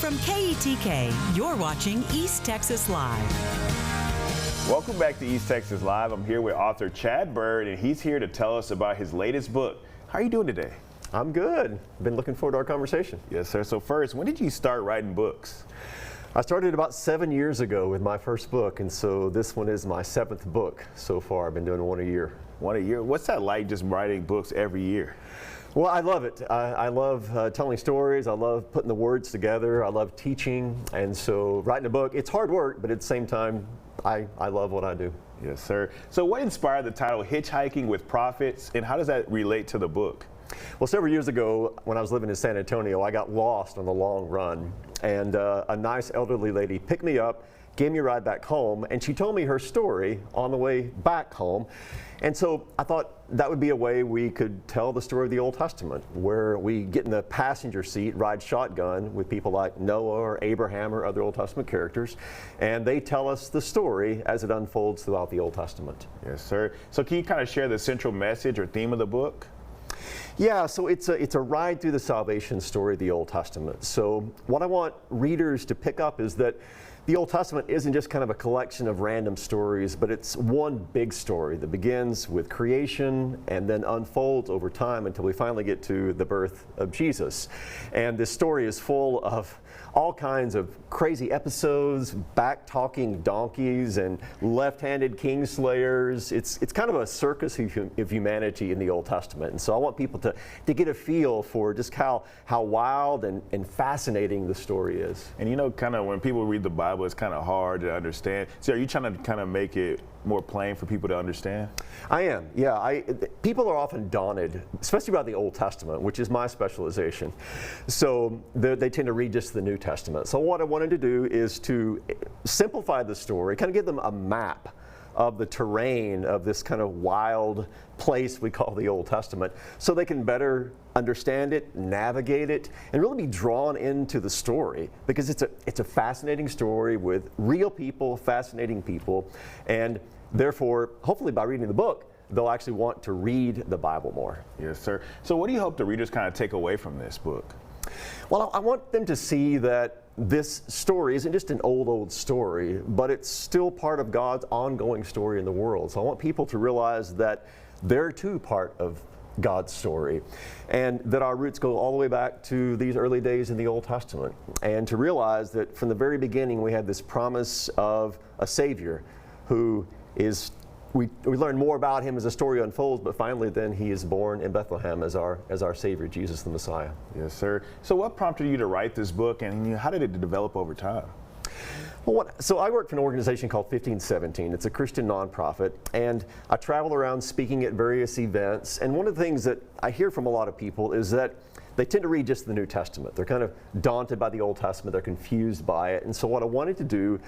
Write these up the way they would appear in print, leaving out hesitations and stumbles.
From KETK, you're watching East Texas Live. Welcome back to East Texas Live. I'm here with author Chad Bird, and he's here to tell us about his latest book. How are you doing today? I'm good. Been looking forward to our conversation. Yes, sir. So first, when did you start writing books? I started about 7 years ago with my first book, and so this one is my 7th book so far. I've been doing one a year. One a year? What's that like, just writing books every year? Well, I love it. I love telling stories. I love putting the words together. I love teaching. And so writing a book, it's hard work, but at the same time, I love what I do. Yes, sir. So what inspired the title Hitchhiking with Prophets, and how does that relate to the book? Well, several years ago, when I was living in San Antonio, I got lost on the long run. And a nice elderly lady picked me up, gave me a ride back home, and she told me her story on the way back home. And so I thought that would be a way we could tell the story of the Old Testament, where we get in the passenger seat, ride shotgun with people like Noah or Abraham or other Old Testament characters, and they tell us the story as it unfolds throughout the Old Testament. Yes, sir. So can you kind of share the central message or theme of the book? Yeah, so it's a ride through the salvation story of the Old Testament. So what I want readers to pick up is that the Old Testament isn't just kind of a collection of random stories, but it's one big story that begins with creation and then unfolds over time until we finally get to the birth of Jesus. And this story is full of all kinds of crazy episodes, back-talking donkeys and left-handed kingslayers. It's kind of a circus of humanity in the Old Testament. And so I want people to get a feel for just how wild and fascinating the story is. And you know, kind of when people read the Bible, it's kind of hard to understand. So are you trying to kind of make it more plain for people to understand? I am, yeah. People are often daunted, especially about the Old Testament, which is my specialization. So they tend to read just the New Testament. So what I wanted to do is to simplify the story, kind of give them a map of the terrain of this kind of wild place we call the Old Testament, so they can better understand it, navigate it, and really be drawn into the story, because it's a fascinating story with real people, fascinating people, and therefore, hopefully by reading the book, they'll actually want to read the Bible more. Yes, sir. So what do you hope the readers kind of take away from this book? Well, I want them to see that this story isn't just an old story, but it's still part of God's ongoing story in the world. So I want people to realize that they're too part of God's story, and that our roots go all the way back to these early days in the Old Testament, and to realize that from the very beginning we had this promise of a Savior who is, we learn more about him as the story unfolds, but finally then he is born in Bethlehem as our Savior, Jesus the Messiah. Yes, sir. So what prompted you to write this book, and how did it develop over time? Well, so I work for an organization called 1517. It's a Christian nonprofit, and I travel around speaking at various events. And one of the things that I hear from a lot of people is that they tend to read just the New Testament. They're kind of daunted by the Old Testament. They're confused by it. And so what I wanted to do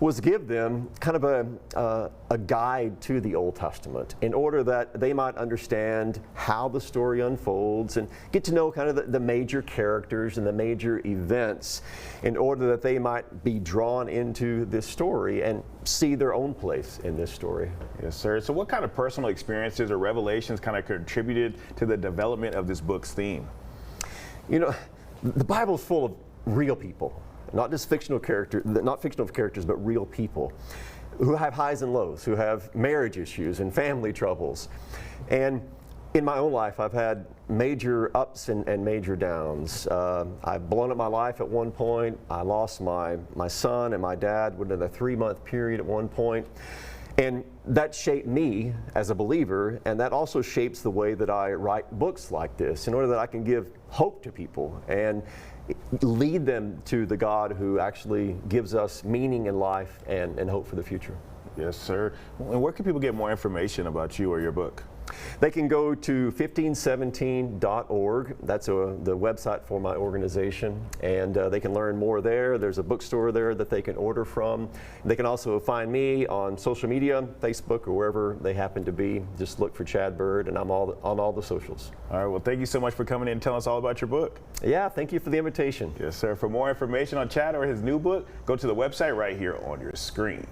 was give them kind of a guide to the Old Testament in order that they might understand how the story unfolds and get to know kind of the major characters and the major events, in order that they might be drawn into this story and see their own place in this story. Yes, sir. So what kind of personal experiences or revelations kind of contributed to the development of this book's theme? You know, the Bible's full of real people. Not just fictional characters, not fictional characters, but real people who have highs and lows, who have marriage issues and family troubles. And in my own life, I've had major ups and major downs. I've blown up my life at one point. I lost my son and my dad within a 3-month period at one point. And that shaped me as a believer, and that also shapes the way that I write books like this, in order that I can give hope to people and lead them to the God who actually gives us meaning in life and hope for the future. Yes, sir. And where can people get more information about you or your book? They can go to 1517.org. That's the website for my organization, and they can learn more there. There's a bookstore there that they can order from. They can also find me on social media, Facebook, or wherever they happen to be. Just look for Chad Bird, and I'm on all the socials. All right, well, thank you so much for coming in and telling us all about your book. Yeah, thank you for the invitation. Yes, sir. For more information on Chad or his new book, go to the website right here on your screen.